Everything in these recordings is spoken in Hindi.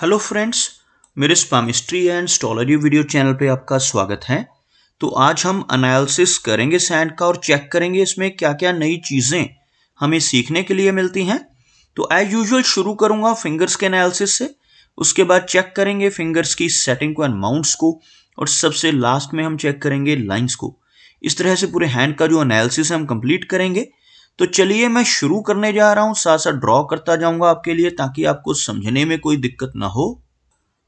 हेलो फ्रेंड्स, मेरे स्पामिस्ट्री एंड एस्ट्रोलॉजी वीडियो चैनल पे आपका स्वागत है। तो आज हम एनालिसिस करेंगे सैंड का और चेक करेंगे इसमें क्या क्या नई चीज़ें हमें सीखने के लिए मिलती हैं। तो एज यूजुअल शुरू करूंगा फिंगर्स के एनालिसिस से, उसके बाद चेक करेंगे फिंगर्स की सेटिंग को एंड माउंट्स को, और सबसे लास्ट में हम चेक करेंगे लाइंस को। इस तरह से पूरे हैंड का जो एनालिसिस है हम कंप्लीट करेंगे। तो चलिए मैं शुरू करने जा रहा हूं, साथ साथ ड्रॉ करता जाऊंगा आपके लिए ताकि आपको समझने में कोई दिक्कत ना हो।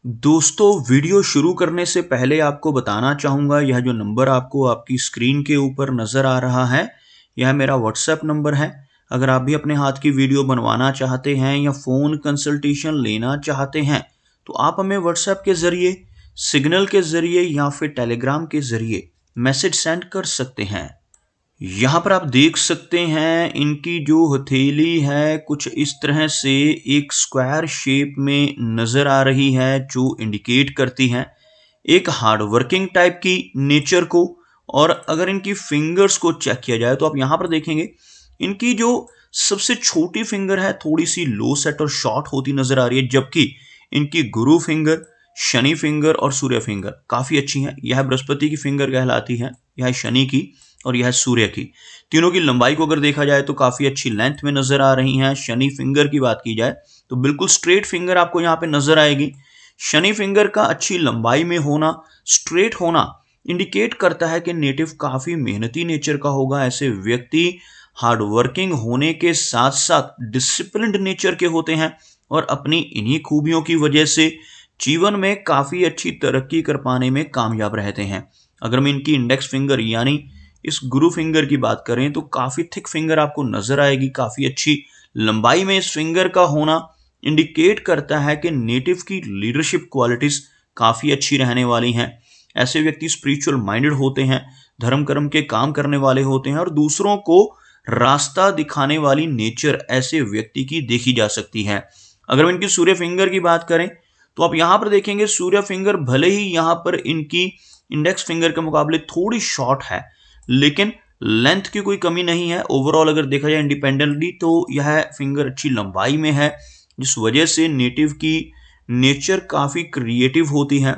दोस्तों, वीडियो शुरू करने से पहले आपको बताना चाहूंगा, यह जो नंबर आपको आपकी स्क्रीन के ऊपर नजर आ रहा है, यह मेरा व्हाट्सएप नंबर है। अगर आप भी अपने हाथ की वीडियो बनवाना चाहते हैं या फोन कंसल्टेशन लेना चाहते हैं तो आप हमें व्हाट्सएप के जरिए, सिग्नल के जरिए या फिर टेलीग्राम के जरिए मैसेज सेंड कर सकते हैं। यहाँ पर आप देख सकते हैं इनकी जो हथेली है कुछ इस तरह से एक स्क्वायर शेप में नजर आ रही है, जो इंडिकेट करती है एक हार्ड वर्किंग टाइप की नेचर को। और अगर इनकी फिंगर्स को चेक किया जाए तो आप यहाँ पर देखेंगे इनकी जो सबसे छोटी फिंगर है थोड़ी सी लो सेट और शॉर्ट होती नजर आ रही है, जबकि इनकी गुरु फिंगर, शनि फिंगर और सूर्य फिंगर काफी अच्छी हैं। यह बृहस्पति की फिंगर कहलाती है, यह शनि की और यह सूर्य की। तीनों की लंबाई को अगर देखा जाए तो काफी अच्छी लेंथ में नजर आ रही हैं। शनि फिंगर की बात की जाए तो बिल्कुल स्ट्रेट फिंगर आपको यहाँ पे नजर आएगी। शनि फिंगर का अच्छी लंबाई में होना, स्ट्रेट होना इंडिकेट करता है कि नेटिव काफी मेहनती नेचर का होगा। ऐसे व्यक्ति हार्ड वर्किंग होने के साथ साथ डिसिप्लिन्ड नेचर के होते हैं और अपनी इन्हीं खूबियों की वजह से जीवन में काफी अच्छी तरक्की कर पाने में कामयाब रहते हैं। अगर हम इनकी इंडेक्स फिंगर यानी इस गुरु फिंगर की बात करें तो काफी थिक फिंगर आपको नजर आएगी। काफी अच्छी लंबाई में इस फिंगर का होना इंडिकेट करता है कि नेटिव की लीडरशिप क्वालिटीज काफी अच्छी रहने वाली हैं। ऐसे व्यक्ति स्पिरिचुअल माइंडेड होते हैं, धर्म कर्म के काम करने वाले होते हैं और दूसरों को रास्ता दिखाने वाली नेचर ऐसे व्यक्ति की देखी जा सकती है। अगर हम इनकी सूर्य फिंगर की बात करें तो आप यहां पर देखेंगे सूर्य फिंगर भले ही यहां पर इनकी इंडेक्स फिंगर के मुकाबले थोड़ी शॉर्ट है, लेकिन लेंथ की कोई कमी नहीं है। ओवरऑल अगर देखा जाए इंडिपेंडेंटली तो यह फिंगर अच्छी लंबाई में है, जिस वजह से नेटिव की नेचर काफी क्रिएटिव होती है।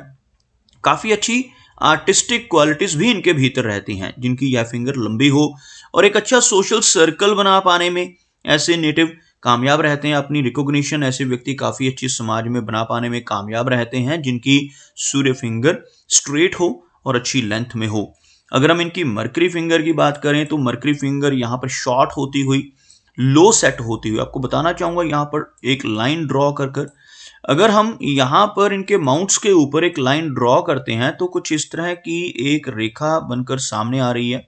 काफी अच्छी आर्टिस्टिक क्वालिटीज भी इनके भीतर रहती हैं जिनकी यह फिंगर लंबी हो। और एक अच्छा सोशल सर्कल बना पाने में ऐसे नेटिव कामयाब रहते हैं। अपनी रिकॉग्निशन ऐसे व्यक्ति काफी अच्छी समाज में बना पाने में कामयाब रहते हैं जिनकी सूर्य फिंगर स्ट्रेट हो और अच्छी लेंथ में हो। अगर हम इनकी मरकरी फिंगर की बात करें तो मरकरी फिंगर यहाँ पर शॉर्ट होती हुई, लो सेट होती हुई, आपको बताना चाहूंगा यहाँ पर एक लाइन ड्रॉ कर अगर हम यहाँ पर इनके माउंट्स के ऊपर एक लाइन ड्रॉ करते हैं तो कुछ इस तरह की एक रेखा बनकर सामने आ रही है,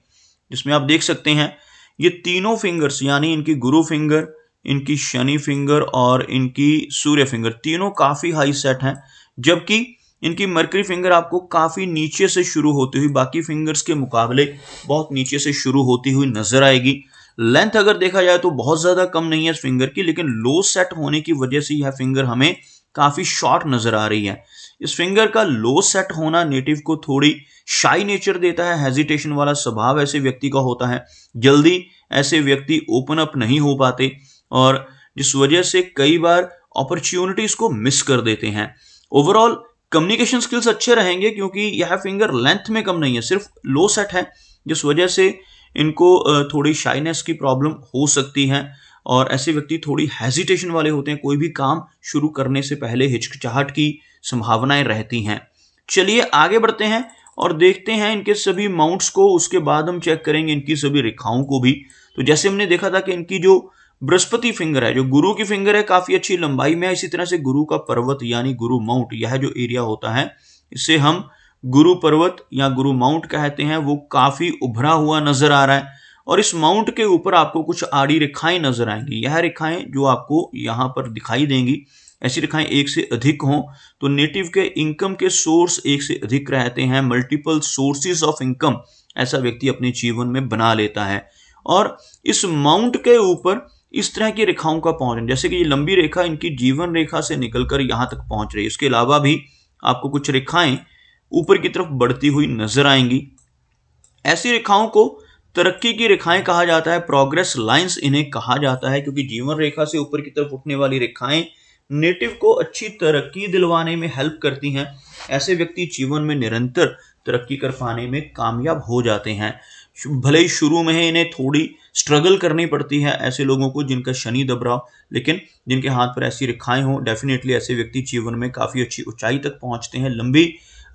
जिसमें आप देख सकते हैं ये तीनों फिंगर्स यानी इनकी गुरु फिंगर, इनकी शनि फिंगर और इनकी सूर्य फिंगर तीनों काफी हाई सेट हैं, जबकि इनकी मरकरी फिंगर आपको काफी नीचे से शुरू होती हुई बाकी फिंगर्स के मुकाबले बहुत नीचे से शुरू होती हुई नजर आएगी। लेंथ अगर देखा जाए तो बहुत ज्यादा कम नहीं है इस फिंगर की, लेकिन लो सेट होने की वजह से यह फिंगर हमें काफी शॉर्ट नजर आ रही है। इस फिंगर का लो सेट होना नेटिव को थोड़ी शाई नेचर देता है, हेजिटेशन वाला स्वभाव ऐसे व्यक्ति का होता है। जल्दी ऐसे व्यक्ति ओपन अप नहीं हो पाते और जिस वजह से कई बार अपॉर्चुनिटीज को मिस कर देते हैं। ओवरऑल कम्युनिकेशन स्किल्स अच्छे रहेंगे क्योंकि यह फिंगर लेंथ में कम नहीं है, सिर्फ लो सेट है, जिस वजह से इनको थोड़ी शाइनेस की प्रॉब्लम हो सकती है और ऐसे व्यक्ति थोड़ी हेजिटेशन वाले होते हैं। कोई भी काम शुरू करने से पहले हिचकिचाहट की संभावनाएं रहती हैं। चलिए आगे बढ़ते हैं और देखते हैं इनके सभी माउंट्स को, उसके बाद हम चेक करेंगे इनकी सभी रेखाओं को भी। तो जैसे हमने देखा था कि इनकी जो बृहस्पति फिंगर है, जो गुरु की फिंगर है, काफी अच्छी लंबाई में है। इसी तरह से गुरु का पर्वत यानी गुरु माउंट, यह जो एरिया होता है इसे हम गुरु पर्वत या गुरु माउंट कहते हैं, वो काफी उभरा हुआ नजर आ रहा है। और इस माउंट के ऊपर आपको कुछ आड़ी रेखाएं नजर आएंगी। यह रेखाएं जो आपको यहाँ पर दिखाई देंगी, ऐसी रेखाएं एक से अधिक हों तो नेटिव के इनकम के सोर्स एक से अधिक रहते हैं। मल्टीपल सोर्सेज ऑफ इनकम ऐसा व्यक्ति अपने जीवन में बना लेता है। और इस माउंट के ऊपर इस तरह की रेखाओं का पहुंचना, जैसे कि ये लंबी रेखा इनकी जीवन रेखा से निकलकर यहां तक पहुंच रही है, इसके अलावा भी आपको कुछ रेखाएं ऊपर की तरफ बढ़ती हुई नजर आएंगी। ऐसी रेखाओं को तरक्की की रेखाएं कहा जाता है, प्रोग्रेस लाइंस इन्हें कहा जाता है, क्योंकि जीवन रेखा से ऊपर की तरफ उठने वाली रेखाएं नेटिव को अच्छी तरक्की दिलवाने में हेल्प करती हैं। ऐसे व्यक्ति जीवन में निरंतर तरक्की कर पाने में कामयाब हो जाते हैं। भले ही शुरू में इन्हें थोड़ी स्ट्रगल करनी पड़ती है ऐसे लोगों को जिनका शनि दब रहा हो, लेकिन जिनके हाथ पर ऐसी रेखाएं हो, डेफिनेटली ऐसे व्यक्ति जीवन में काफ़ी अच्छी ऊंचाई तक पहुंचते हैं। लंबी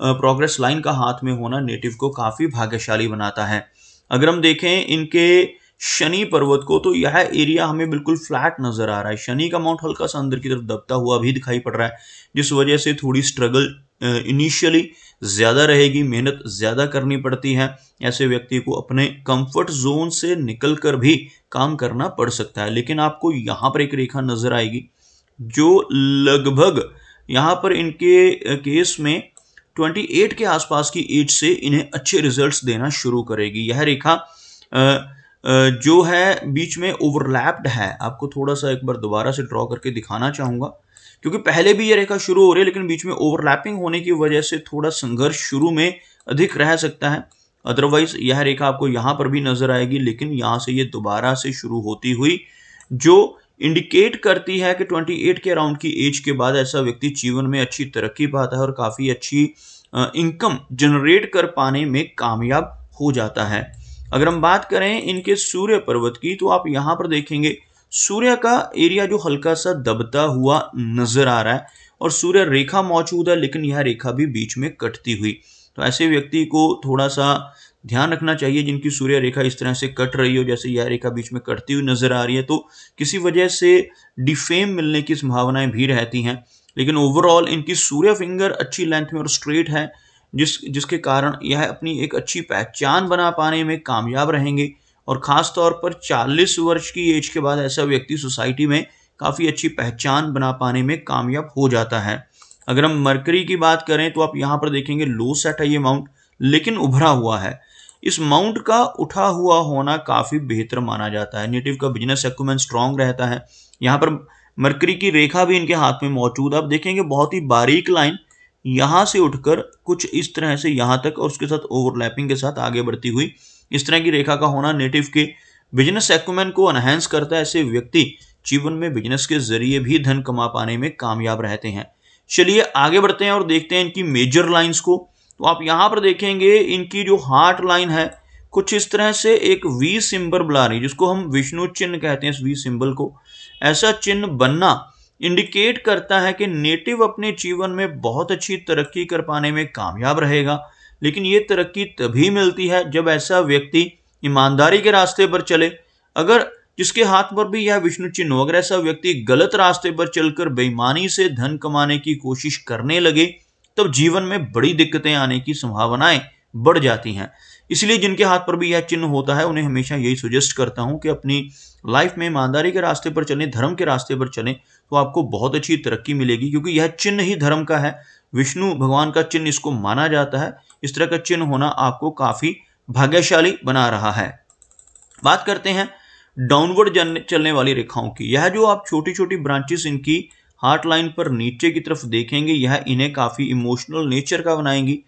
प्रोग्रेस लाइन का हाथ में होना नेटिव को काफ़ी भाग्यशाली बनाता है। अगर हम देखें इनके शनि पर्वत को, तो यह एरिया हमें बिल्कुल फ्लैट नजर आ रहा है। शनि का माउंट हल्का सा अंदर की तरफ दबता हुआ भी दिखाई पड़ रहा है, जिस वजह से थोड़ी स्ट्रगल इनिशियली ज़्यादा रहेगी, मेहनत ज़्यादा करनी पड़ती है। ऐसे व्यक्ति को अपने कंफर्ट जोन से निकलकर भी काम करना पड़ सकता है। लेकिन आपको यहाँ पर एक रेखा नजर आएगी जो लगभग यहाँ पर इनके केस में 28 के आसपास की एज से इन्हें अच्छे रिजल्ट्स देना शुरू करेगी। यह रेखा जो है बीच में ओवरलैप्ड है। आपको थोड़ा सा एक बार दोबारा से ड्रॉ करके दिखाना चाहूंगा, क्योंकि पहले भी ये रेखा शुरू हो रही है, लेकिन बीच में ओवरलैपिंग होने की वजह से थोड़ा संघर्ष शुरू में अधिक रह सकता है। अदरवाइज यह रेखा आपको यहाँ पर भी नजर आएगी, लेकिन यहाँ से ये दोबारा से शुरू होती हुई जो इंडिकेट करती है कि 28 के अराउंड की एज के बाद ऐसा व्यक्ति जीवन में अच्छी तरक्की पाता है और काफ़ी अच्छी इनकम जनरेट कर पाने में कामयाब हो जाता है। अगर हम बात करें इनके सूर्य पर्वत की, तो आप यहाँ पर देखेंगे सूर्य का एरिया जो हल्का सा दबता हुआ नजर आ रहा है और सूर्य रेखा मौजूद है, लेकिन यह रेखा भी बीच में कटती हुई। तो ऐसे व्यक्ति को थोड़ा सा ध्यान रखना चाहिए जिनकी सूर्य रेखा इस तरह से कट रही हो, जैसे यह रेखा बीच में कटती हुई नजर आ रही है, तो किसी वजह से डिफेम मिलने की संभावनाएं भी रहती हैं। लेकिन ओवरऑल इनकी सूर्य फिंगर अच्छी लेंथ में और स्ट्रेट है, जिसके कारण यह अपनी एक अच्छी पहचान बना पाने में कामयाब रहेंगे। और ख़ास तौर पर 40 वर्ष की एज के बाद ऐसा व्यक्ति सोसाइटी में काफ़ी अच्छी पहचान बना पाने में कामयाब हो जाता है। अगर हम मरकरी की बात करें, तो आप यहाँ पर देखेंगे लो सेट है ये माउंट, लेकिन उभरा हुआ है। इस माउंट का उठा हुआ होना काफ़ी बेहतर माना जाता है। नेटिव का बिजनेस एक्यूमेंट स्ट्रांग रहता है। यहाँ पर मरकरी की रेखा भी इनके हाथ में मौजूद है। आप देखेंगे बहुत ही बारीक लाइन यहाँ से उठकर कुछ इस तरह से यहाँ तक और उसके साथ ओवरलैपिंग के साथ आगे बढ़ती हुई इस तरह की रेखा का होना नेटिव के बिजनेस एक्यूमेंट को एनहांस करता है। ऐसे व्यक्ति जीवन में बिजनेस के जरिए भी धन कमा पाने में कामयाब रहते हैं। चलिए आगे बढ़ते हैं और देखते हैं इनकी मेजर लाइंस को। तो आप यहाँ पर देखेंगे इनकी जो हार्ट लाइन है कुछ इस तरह से एक वी सिंबल बना रही है, जिसको हम विष्णु चिन्ह कहते हैं। इस वी सिंबल को ऐसा चिन्ह बनना इंडिकेट करता है कि नेटिव अपने जीवन में बहुत अच्छी तरक्की कर पाने में कामयाब रहेगा। लेकिन ये तरक्की तभी मिलती है जब ऐसा व्यक्ति ईमानदारी के रास्ते पर चले। अगर जिसके हाथ पर भी यह विष्णु चिन्ह हो, अगर ऐसा व्यक्ति गलत रास्ते पर चलकर बेईमानी से धन कमाने की कोशिश करने लगे, तब जीवन में बड़ी दिक्कतें आने की संभावनाएं बढ़ जाती हैं। इसलिए जिनके हाथ पर भी यह चिन्ह होता है उन्हें हमेशा यही सजेस्ट करता हूं कि अपनी लाइफ में ईमानदारी के रास्ते पर चलें, धर्म के रास्ते पर चलें, तो आपको बहुत अच्छी तरक्की मिलेगी, क्योंकि यह चिन्ह ही धर्म का है। विष्णु भगवान का चिन्ह इसको माना जाता है। इस तरह का चिन्ह होना आपको काफी भाग्यशाली बना रहा है। बात करते हैं डाउनवर्ड चलने वाली रेखाओं की। यह जो आप छोटी छोटी ब्रांचेस इनकी हार्ट लाइन पर नीचे की तरफ देखेंगे, यह इन्हें काफी इमोशनल नेचर का बनाएंगी।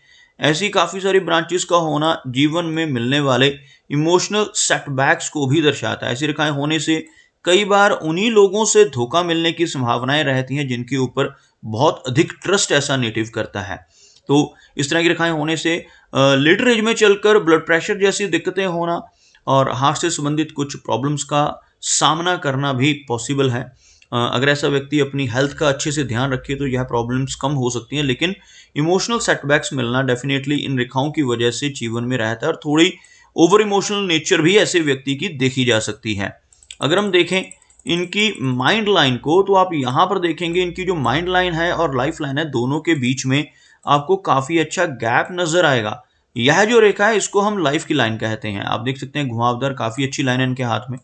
ऐसी काफी सारी ब्रांचेस का होना जीवन में मिलने वाले इमोशनल सेटबैक्स को भी दर्शाता है। ऐसी रेखाएं होने से कई बार उन्हीं लोगों से धोखा मिलने की संभावनाएं रहती हैं जिनके ऊपर बहुत अधिक ट्रस्ट ऐसा नेटिव करता है। तो इस तरह की रेखाएं होने से लेटर एज में चलकर ब्लड प्रेशर जैसी दिक्कतें होना और हार्ट से संबंधित कुछ प्रॉब्लम्स का सामना करना भी पॉसिबल है। अगर ऐसा व्यक्ति अपनी हेल्थ का अच्छे से ध्यान रखे तो यह प्रॉब्लम्स कम हो सकती हैं, लेकिन इमोशनल सेटबैक्स मिलना डेफिनेटली इन रेखाओं की वजह से जीवन में रहता है और थोड़ी ओवर इमोशनल नेचर भी ऐसे व्यक्ति की देखी जा सकती है। अगर हम देखें इनकी माइंड लाइन को, तो आप यहाँ पर देखेंगे इनकी जो माइंड लाइन है और लाइफ लाइन है, दोनों के बीच में आपको काफ़ी अच्छा गैप नजर आएगा। यह जो रेखा है इसको हम लाइफ की लाइन कहते हैं। आप देख सकते हैं घुमावदार काफ़ी अच्छी लाइन है इनके हाथ में।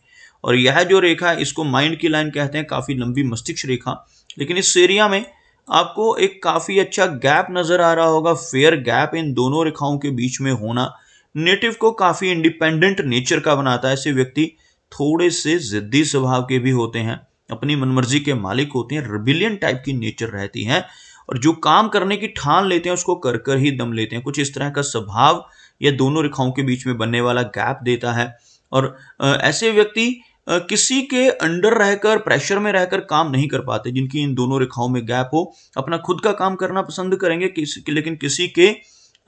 और यह जो रेखा है इसको माइंड की लाइन कहते हैं, काफ़ी लंबी मस्तिष्क रेखा। लेकिन इस एरिया में आपको एक काफ़ी अच्छा गैप नज़र आ रहा होगा। फेयर गैप इन दोनों रेखाओं के बीच में होना नेटिव को काफ़ी इंडिपेंडेंट नेचर का बनाता है। ऐसे व्यक्ति थोड़े से जिद्दी स्वभाव के भी होते हैं, अपनी मनमर्जी के मालिक होते हैं, रिबिलियन टाइप की नेचर रहती है और जो काम करने की ठान लेते हैं उसको कर कर ही दम लेते हैं। कुछ इस तरह का स्वभाव यह दोनों रेखाओं के बीच में बनने वाला गैप देता है। और ऐसे व्यक्ति किसी के अंडर रहकर, प्रेशर में रहकर काम नहीं कर पाते, जिनकी इन दोनों रेखाओं में गैप हो, अपना खुद का काम करना पसंद करेंगे लेकिन किसी के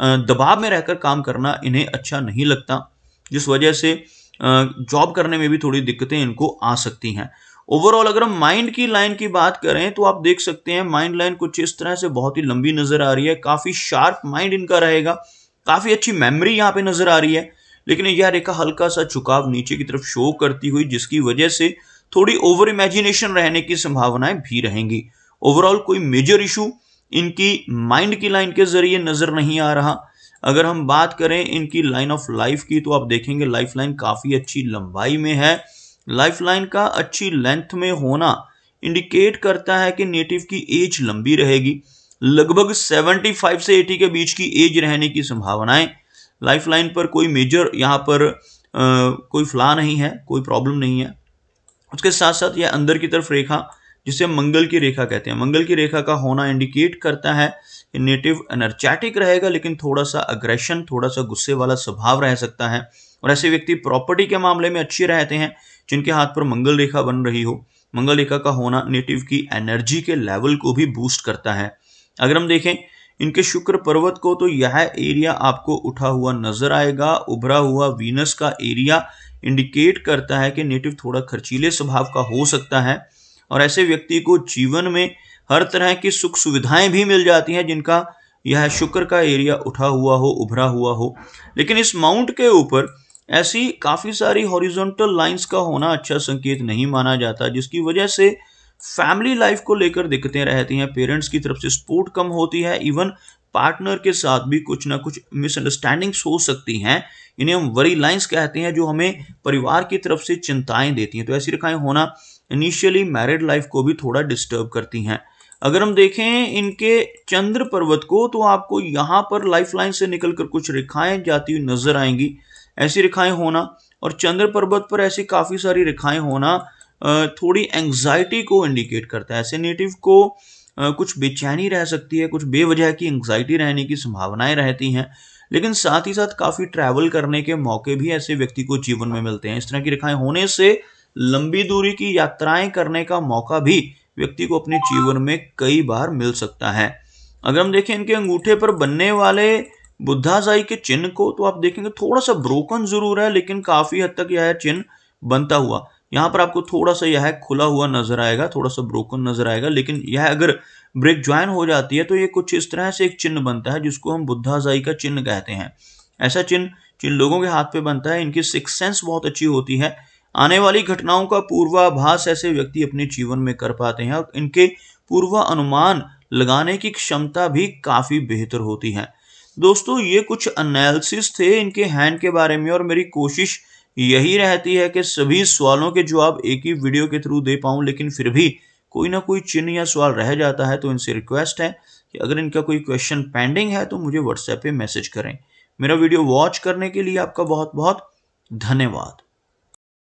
दबाव में रहकर काम करना इन्हें अच्छा नहीं लगता, जिस वजह से जॉब करने में भी थोड़ी दिक्कतें इनको आ सकती हैं। ओवरऑल अगर हम माइंड की लाइन की बात करें तो आप देख सकते हैं माइंड लाइन कुछ इस तरह से बहुत ही लंबी नजर आ रही है, काफी शार्प माइंड इनका रहेगा, काफी अच्छी मेमोरी यहाँ पे नजर आ रही है। लेकिन यह रेखा हल्का सा झुकाव नीचे की तरफ शो करती हुई, जिसकी वजह से थोड़ी ओवर इमेजिनेशन रहने की संभावनाएं भी रहेंगी। ओवरऑल कोई मेजर इशू इनकी माइंड की लाइन के जरिए नजर नहीं आ रहा। अगर हम बात करें इनकी लाइन ऑफ लाइफ की तो आप देखेंगे लाइफ लाइन काफी अच्छी लंबाई में है। लाइफ लाइन का अच्छी लेंथ में होना इंडिकेट करता है कि नेटिव की एज लंबी रहेगी, लगभग 75 से 80 के बीच की एज रहने की संभावनाएं। लाइफ लाइन पर कोई मेजर यहाँ पर कोई फ्ला नहीं है, कोई प्रॉब्लम नहीं है। उसके साथ साथ यह अंदर की तरफ रेखा, जिसे मंगल की रेखा कहते हैं, मंगल की रेखा का होना इंडिकेट करता है कि नेटिव एनर्जेटिक रहेगा, लेकिन थोड़ा सा अग्रेशन, थोड़ा सा गुस्से वाला स्वभाव रह सकता है। और ऐसे व्यक्ति प्रॉपर्टी के मामले में अच्छे रहते हैं जिनके हाथ पर मंगल रेखा बन रही हो। मंगल रेखा का होना नेटिव की एनर्जी के लेवल को भी बूस्ट करता है। अगर हम देखें इनके शुक्र पर्वत को तो यह एरिया आपको उठा हुआ नजर आएगा। उभरा हुआ वीनस का एरिया इंडिकेट करता है कि नेटिव थोड़ा खर्चीले स्वभाव का हो सकता है, और ऐसे व्यक्ति को जीवन में हर तरह की सुख सुविधाएं भी मिल जाती हैं जिनका यह शुक्र का एरिया उठा हुआ हो, उभरा हुआ हो। लेकिन इस माउंट के ऊपर ऐसी काफी सारी हॉरिजॉन्टल लाइंस का होना अच्छा संकेत नहीं माना जाता, जिसकी वजह से फैमिली लाइफ को लेकर दिक्कतें रहती हैं, पेरेंट्स की तरफ से सपोर्ट कम होती है, इवन पार्टनर के साथ भी कुछ ना कुछ मिसअंडरस्टैंडिंग्स हो सकती हैं। इन्हें हम वरी लाइंस कहते हैं, जो हमें परिवार की तरफ से चिंताएं देती हैं। तो ऐसी रेखाएं होना इनिशियली मैरिड लाइफ को भी थोड़ा डिस्टर्ब करती हैं। अगर हम देखें इनके चंद्र पर्वत को तो आपको यहाँ पर लाइफ लाइन से निकलकर कुछ रेखाएं जाती हुई नजर आएंगी। ऐसी रेखाएं होना और चंद्र पर्वत पर ऐसी काफी सारी रेखाएं होना थोड़ी एंग्जाइटी को इंडिकेट करता है। ऐसे नेटिव को कुछ बेचैनी रह सकती है, कुछ बेवजह की एंग्जाइटी रहने की संभावनाएं रहती हैं, लेकिन साथ ही साथ काफी ट्रैवल करने के मौके भी ऐसे व्यक्ति को जीवन में मिलते हैं। इस तरह की रेखाएं होने से लंबी दूरी की यात्राएं करने का मौका भी व्यक्ति को अपने जीवन में कई बार मिल सकता है। अगर हम देखें इनके अंगूठे पर बनने वाले बुद्धाजाई के चिन्ह को तो आप देखेंगे थोड़ा सा ब्रोकन जरूर है, लेकिन काफी हद तक यह चिन्ह बनता हुआ, यहाँ पर आपको थोड़ा सा यह खुला हुआ नजर आएगा, थोड़ा सा ब्रोकन नजर आएगा, लेकिन यह अगर ब्रेक ज्वाइन हो जाती है तो ये कुछ इस तरह से एक चिन्ह बनता है जिसको हम बुद्धाजाई का चिन्ह कहते हैं। ऐसा चिन्ह जिन लोगों के हाथ पे बनता है इनकी सिक्स सेंस बहुत अच्छी होती है। आने वाली घटनाओं का पूर्वाभास ऐसे व्यक्ति अपने जीवन में कर पाते हैं और इनके पूर्वानुमान लगाने की क्षमता भी काफी बेहतर होती है। दोस्तों ये कुछ एनालिसिस थे इनके हैंड के बारे में, और मेरी कोशिश यही रहती है कि सभी सवालों के जवाब एक ही वीडियो के थ्रू दे पाऊं, लेकिन फिर भी कोई ना कोई चिन्ह या सवाल रह जाता है। तो इनसे रिक्वेस्ट है कि अगर इनका कोई क्वेश्चन पेंडिंग है तो मुझे व्हाट्सएप पे मैसेज करें। मेरा वीडियो वॉच करने के लिए आपका बहुत बहुत धन्यवाद।